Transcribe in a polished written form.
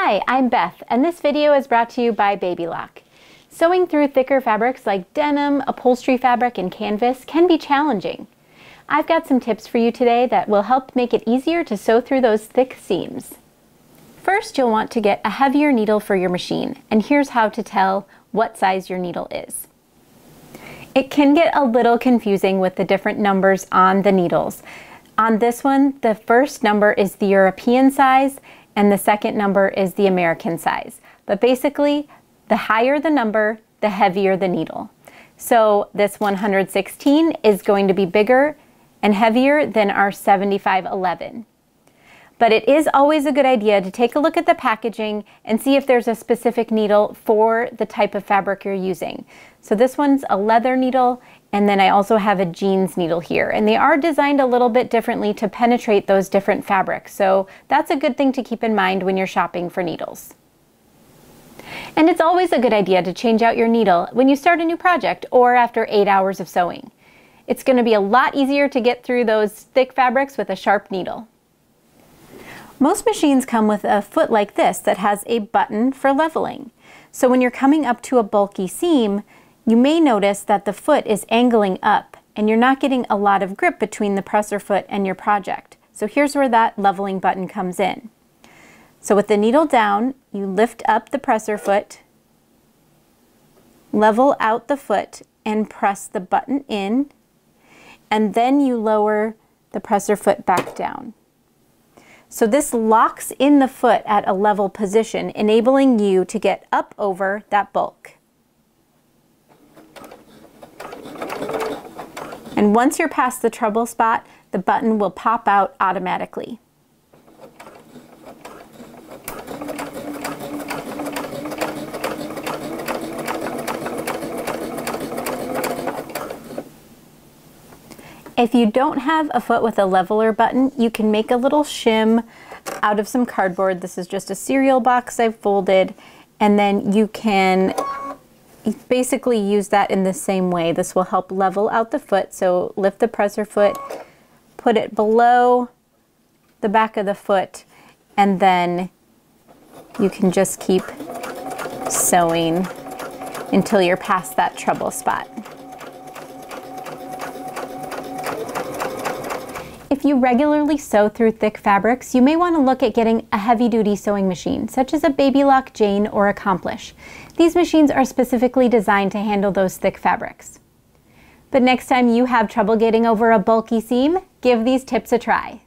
Hi, I'm Beth, and this video is brought to you by Baby Lock. Sewing through thicker fabrics like denim, upholstery fabric, and canvas can be challenging. I've got some tips for you today that will help make it easier to sew through those thick seams. First, you'll want to get a heavier needle for your machine, and here's how to tell what size your needle is. It can get a little confusing with the different numbers on the needles. On this one, the first number is the European size, and the second number is the American size. But basically, the higher the number, the heavier the needle. So this 116 is going to be bigger and heavier than our 7511. But it is always a good idea to take a look at the packaging and see if there's a specific needle for the type of fabric you're using. So this one's a leather needle, and then I also have a jeans needle here. And they are designed a little bit differently to penetrate those different fabrics. So that's a good thing to keep in mind when you're shopping for needles. And it's always a good idea to change out your needle when you start a new project or after 8 hours of sewing. It's going to be a lot easier to get through those thick fabrics with a sharp needle. Most machines come with a foot like this that has a button for leveling. So when you're coming up to a bulky seam, you may notice that the foot is angling up and you're not getting a lot of grip between the presser foot and your project. So here's where that leveling button comes in. So with the needle down, you lift up the presser foot, level out the foot, and press the button in, and then you lower the presser foot back down. So this locks in the foot at a level position, enabling you to get up over that bulk. And once you're past the trouble spot, the button will pop out automatically. If you don't have a foot with a leveler button, you can make a little shim out of some cardboard. This is just a cereal box I've folded, and then you can basically use that in the same way. This will help level out the foot. So lift the presser foot, put it below the back of the foot, and then you can just keep sewing until you're past that trouble spot. If you regularly sew through thick fabrics, you may want to look at getting a heavy-duty sewing machine, such as a Baby Lock, Jane, or Accomplish. These machines are specifically designed to handle those thick fabrics. But next time you have trouble getting over a bulky seam, give these tips a try.